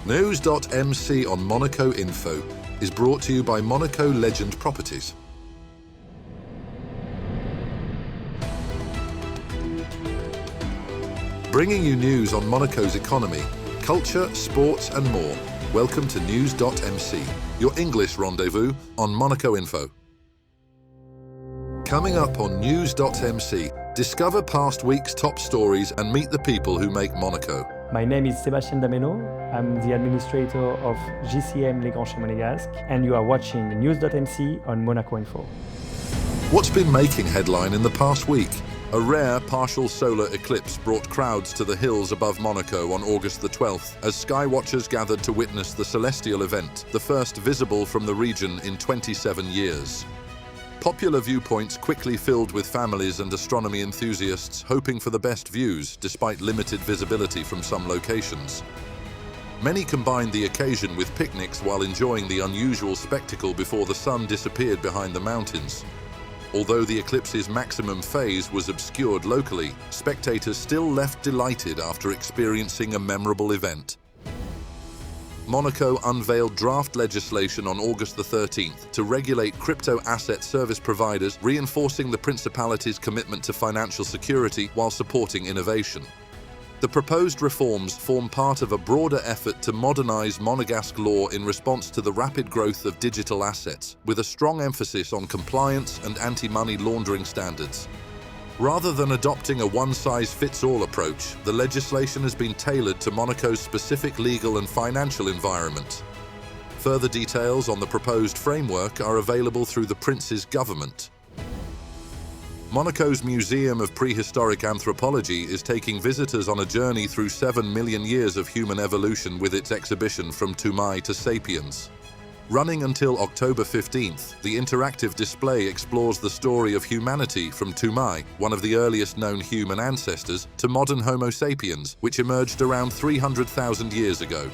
News.mc on Monaco Info is brought to you by Monaco Legend Properties. Bringing you news on Monaco's economy, culture, sports and more. Welcome to News.mc, your English rendezvous on Monaco Info. Coming up on News.mc, discover past week's top stories and meet the people who make Monaco. My name is Sébastien Dameno. I'm the administrator of GCM Les Grands Monégasques, and you are watching News.mc on Monaco Info. What's been making headline in the past week? A rare partial solar eclipse brought crowds to the hills above Monaco on August the 12th as sky watchers gathered to witness the celestial event, the first visible from the region in 27 years. Popular viewpoints quickly filled with families and astronomy enthusiasts hoping for the best views despite limited visibility from some locations. Many combined the occasion with picnics while enjoying the unusual spectacle before the sun disappeared behind the mountains. Although the eclipse's maximum phase was obscured locally, spectators still left delighted after experiencing a memorable event. Monaco unveiled draft legislation on August the 13th to regulate crypto asset service providers, reinforcing the Principality's commitment to financial security while supporting innovation. The proposed reforms form part of a broader effort to modernize Monegasque law in response to the rapid growth of digital assets, with a strong emphasis on compliance and anti-money laundering standards. Rather than adopting a one-size-fits-all approach, the legislation has been tailored to Monaco's specific legal and financial environment. Further details on the proposed framework are available through the Prince's government. Monaco's Museum of Prehistoric Anthropology is taking visitors on a journey through 7 million years of human evolution with its exhibition From Toumaï to Sapiens. Running until October 15th, the interactive display explores the story of humanity from Toumaï, one of the earliest known human ancestors, to modern Homo sapiens, which emerged around 300,000 years ago.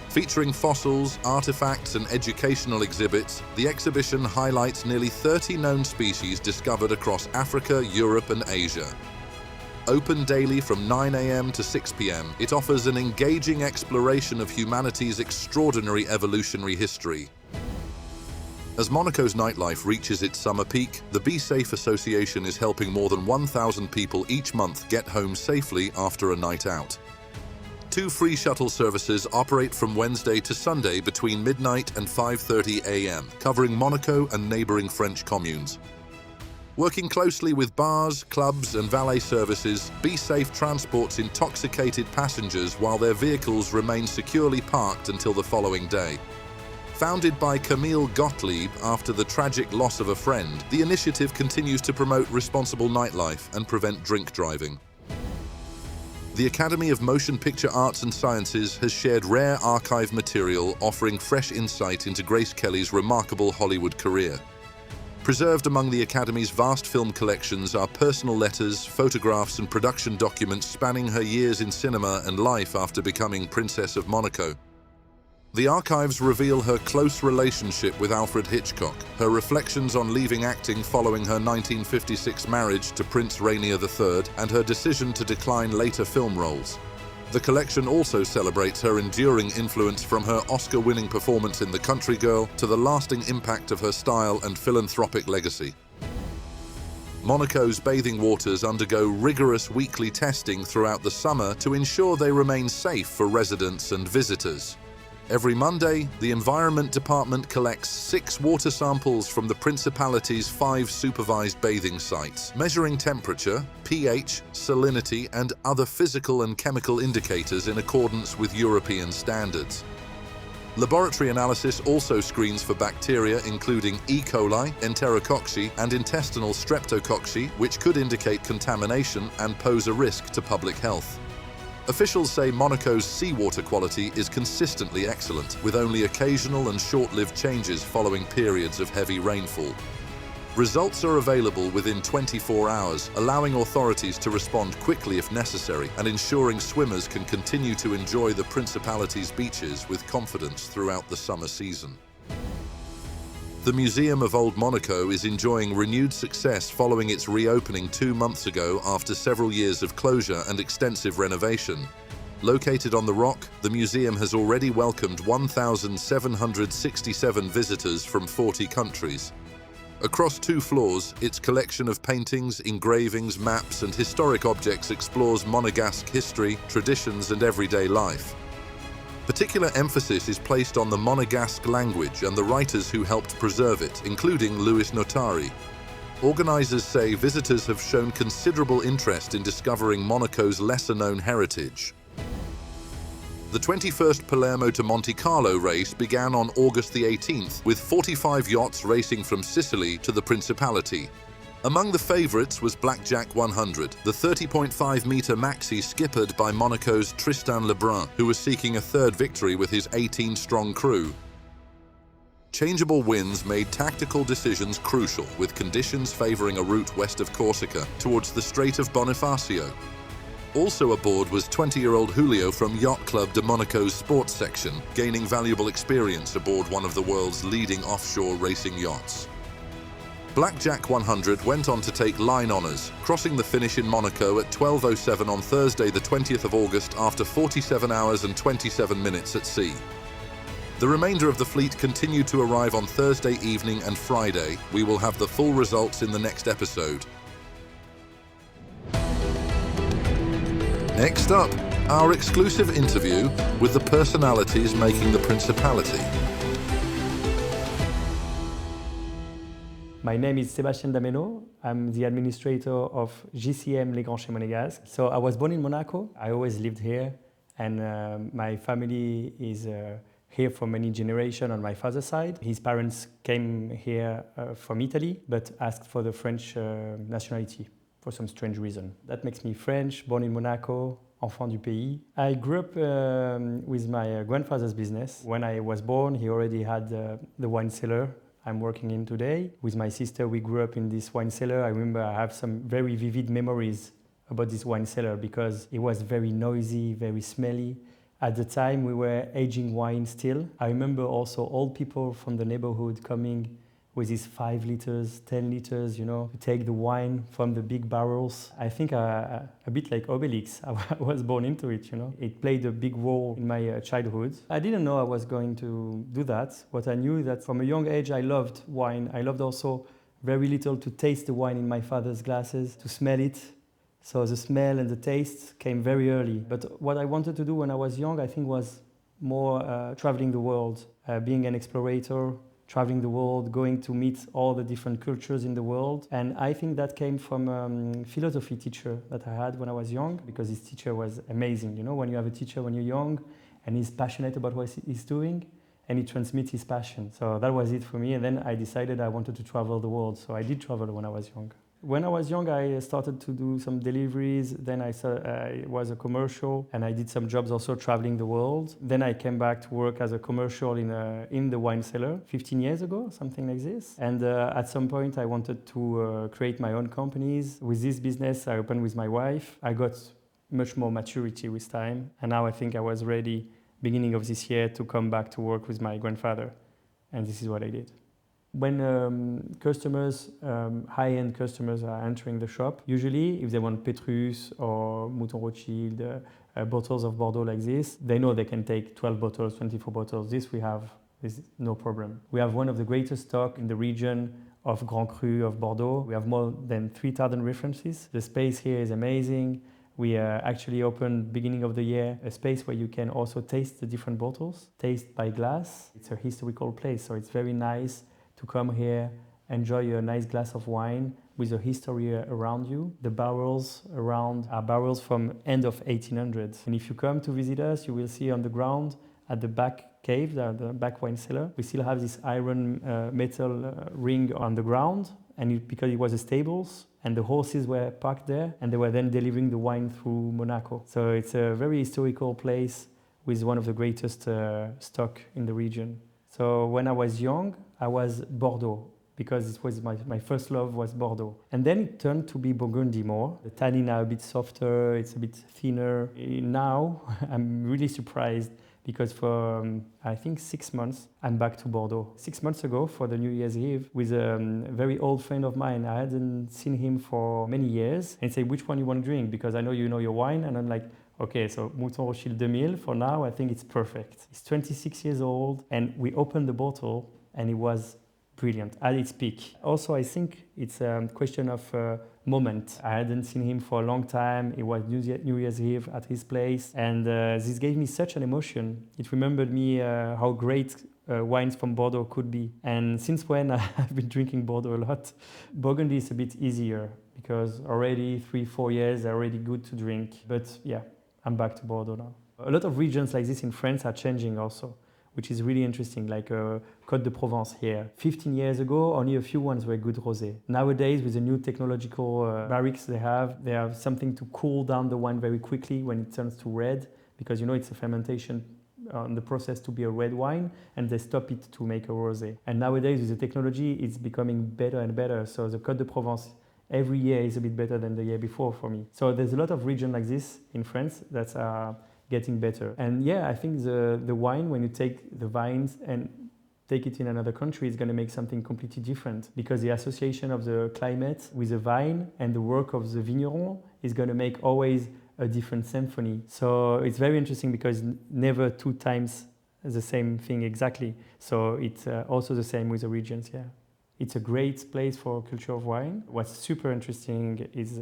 Featuring fossils, artifacts and educational exhibits, the exhibition highlights nearly 30 known species discovered across Africa, Europe and Asia. Open daily from 9 a.m. to 6 p.m., it offers an engaging exploration of humanity's extraordinary evolutionary history. As Monaco's nightlife reaches its summer peak, the Be Safe Association is helping more than 1,000 people each month get home safely after a night out. 2 free shuttle services operate from Wednesday to Sunday between midnight and 5:30 a.m., covering Monaco and neighboring French communes. Working closely with bars, clubs and valet services, Be Safe transports intoxicated passengers while their vehicles remain securely parked until the following day. Founded by Camille Gottlieb after the tragic loss of a friend, the initiative continues to promote responsible nightlife and prevent drink driving. The Academy of Motion Picture Arts and Sciences has shared rare archive material offering fresh insight into Grace Kelly's remarkable Hollywood career. Preserved among the Academy's vast film collections are personal letters, photographs and production documents spanning her years in cinema and life after becoming Princess of Monaco. The archives reveal her close relationship with Alfred Hitchcock, her reflections on leaving acting following her 1956 marriage to Prince Rainier III, and her decision to decline later film roles. The collection also celebrates her enduring influence from her Oscar-winning performance in The Country Girl to the lasting impact of her style and philanthropic legacy. Monaco's bathing waters undergo rigorous weekly testing throughout the summer to ensure they remain safe for residents and visitors. Every Monday, the Environment Department collects 6 water samples from the Principality's 5 supervised bathing sites, measuring temperature, pH, salinity, and other physical and chemical indicators in accordance with European standards. Laboratory analysis also screens for bacteria including E. coli, Enterococci, and intestinal streptococci, which could indicate contamination and pose a risk to public health. Officials say Monaco's seawater quality is consistently excellent, with only occasional and short-lived changes following periods of heavy rainfall. Results are available within 24 hours, allowing authorities to respond quickly if necessary and ensuring swimmers can continue to enjoy the Principality's beaches with confidence throughout the summer season. The Museum of Old Monaco is enjoying renewed success following its reopening 2 months ago after several years of closure and extensive renovation. Located on the rock, the museum has already welcomed 1,767 visitors from 40 countries. Across 2 floors, its collection of paintings, engravings, maps, and historic objects explores Monegasque history, traditions, and everyday life. Particular emphasis is placed on the Monegasque language and the writers who helped preserve it, including Louis Notari. Organizers say visitors have shown considerable interest in discovering Monaco's lesser-known heritage. The 21st Palermo to Monte-Carlo race began on August the 18th, with 45 yachts racing from Sicily to the Principality. Among the favorites was Blackjack 100, the 30.5-meter maxi skippered by Monaco's Tristan Lebrun, who was seeking a third victory with his 18-strong crew. Changeable winds made tactical decisions crucial, with conditions favoring a route west of Corsica towards the Strait of Bonifacio. Also aboard was 20-year-old Julio from Yacht Club de Monaco's sports section, gaining valuable experience aboard one of the world's leading offshore racing yachts. Blackjack 100 went on to take line honours, crossing the finish in Monaco at 12:07 on Thursday the 20th of August after 47 hours and 27 minutes at sea. The remainder of the fleet continued to arrive on Thursday evening and Friday. We will have the full results in the next episode. Next up, our exclusive interview with the personalities making the Principality. My name is Sébastien Dameno. I'm the administrator of GCM Les Grands Chez Monégasque. So I was born in Monaco. I always lived here, and my family is here for many generations on my father's side. His parents came here from Italy, but asked for the French nationality for some strange reason. That makes me French, born in Monaco, enfant du pays. I grew up with my grandfather's business. When I was born, he already had the wine cellar I'm working in today. With my sister, we grew up in this wine cellar. I remember I have some very vivid memories about this wine cellar because it was very noisy, very smelly. At the time, we were aging wine still. I remember also old people from the neighborhood coming with these 5 liters, 10 liters, to take the wine from the big barrels. I think a bit like Obelix, I was born into it, It played a big role in my childhood. I didn't know I was going to do that, but I knew that from a young age I loved wine. I loved also very little to taste the wine in my father's glasses, to smell it. So the smell and the taste came very early. But what I wanted to do when I was young, I think, was more traveling the world, being an explorator, traveling the world, going to meet all the different cultures in the world. And I think that came from a philosophy teacher that I had when I was young, because this teacher was amazing. When you have a teacher when you're young and he's passionate about what he's doing and he transmits his passion. So that was it for me. And then I decided I wanted to travel the world. So I did travel when I was young. When I was young, I started to do some deliveries. Then I was a commercial, and I did some jobs also traveling the world. Then I came back to work as a commercial in the wine cellar 15 years ago, something like this. And at some point, I wanted to create my own companies. With this business, I opened with my wife. I got much more maturity with time, and now I think I was ready, beginning of this year, to come back to work with my grandfather. And this is what I did. When customers, high-end customers are entering the shop, usually if they want Petrus or Mouton Rothschild, bottles of Bordeaux like this, they know they can take 12 bottles, 24 bottles. This we have, this is no problem. We have one of the greatest stock in the region of Grand Cru of Bordeaux. We have more than 3,000 references. The space here is amazing. We actually opened, beginning of the year, a space where you can also taste the different bottles, taste by glass. It's a historical place, so it's very nice to come here, enjoy a nice glass of wine with a history around you. The barrels around are barrels from end of 1800s. And if you come to visit us, you will see on the ground at the back cave, the back wine cellar, we still have this iron metal ring on the ground, and because it was a stables, and the horses were parked there, and they were then delivering the wine through Monaco. So it's a very historical place with one of the greatest stock in the region. So when I was young, I was Bordeaux, because it was my first love was Bordeaux. And then it turned to be Burgundy more. The tannin are a bit softer, it's a bit thinner. Now, I'm really surprised, because for, I think 6 months, I'm back to Bordeaux. 6 months ago, for the New Year's Eve, with a very old friend of mine. I hadn't seen him for many years. And he said, which one you want to drink? Because I know you know your wine. And I'm like, Okay, so Mouton Rothschild 2000, for now, I think it's perfect. It's 26 years old, and we opened the bottle, and it was brilliant at its peak. Also, I think it's a question of moment. I hadn't seen him for a long time. It was New Year's Eve at his place, and this gave me such an emotion. It remembered me how great wines from Bordeaux could be. And since when I've been drinking Bordeaux a lot, Burgundy is a bit easier because already 3-4 years are already good to drink. But yeah, I'm back to Bordeaux now. A lot of regions like this in France are changing also, which is really interesting, like Côte de Provence here. 15 years ago, only a few ones were good rosé. Nowadays, with the new technological barriques they have something to cool down the wine very quickly when it turns to red, because you know it's a fermentation on the process to be a red wine, and they stop it to make a rosé. And nowadays, with the technology, it's becoming better and better. So the Côte de Provence every year is a bit better than the year before for me. So there's a lot of regions like this in France that are getting better. And yeah, I think the wine, when you take the vines and take it in another country, is going to make something completely different, because the association of the climate with the vine and the work of the vigneron is going to make always a different symphony. So it's very interesting because never 2 times the same thing exactly. So it's also the same with the regions, yeah. It's a great place for culture of wine. What's super interesting is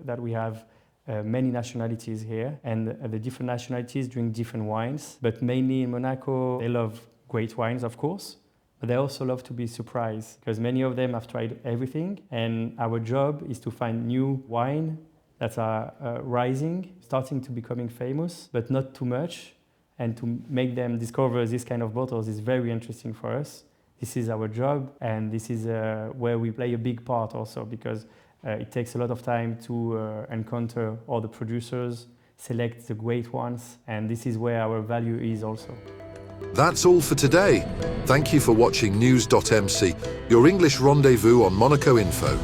that we have many nationalities here, and the different nationalities drink different wines. But mainly in Monaco, they love great wines, of course, but they also love to be surprised, because many of them have tried everything, and our job is to find new wine that are rising, starting to becoming famous, but not too much, and to make them discover this kind of bottles is very interesting for us. This is our job, and this is where we play a big part also, because it takes a lot of time to encounter all the producers, select the great ones, and this is where our value is also. That's all for today. Thank you for watching News.mc, your English rendezvous on Monaco Info.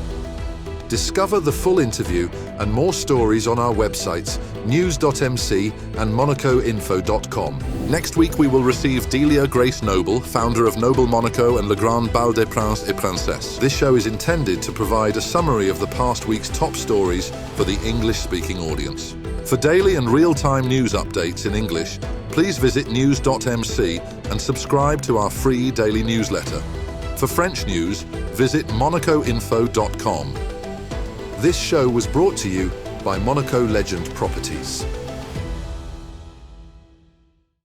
Discover the full interview and more stories on our websites, News.mc and MonacoInfo.com. Next week we will receive Delia Grace Noble, founder of Noble Monaco and Le Grand Bal des Princes et Princesses. This show is intended to provide a summary of the past week's top stories for the English-speaking audience. For daily and real-time news updates in English, please visit News.mc and subscribe to our free daily newsletter. For French news, visit MonacoInfo.com. This show was brought to you by Monaco Legend Properties.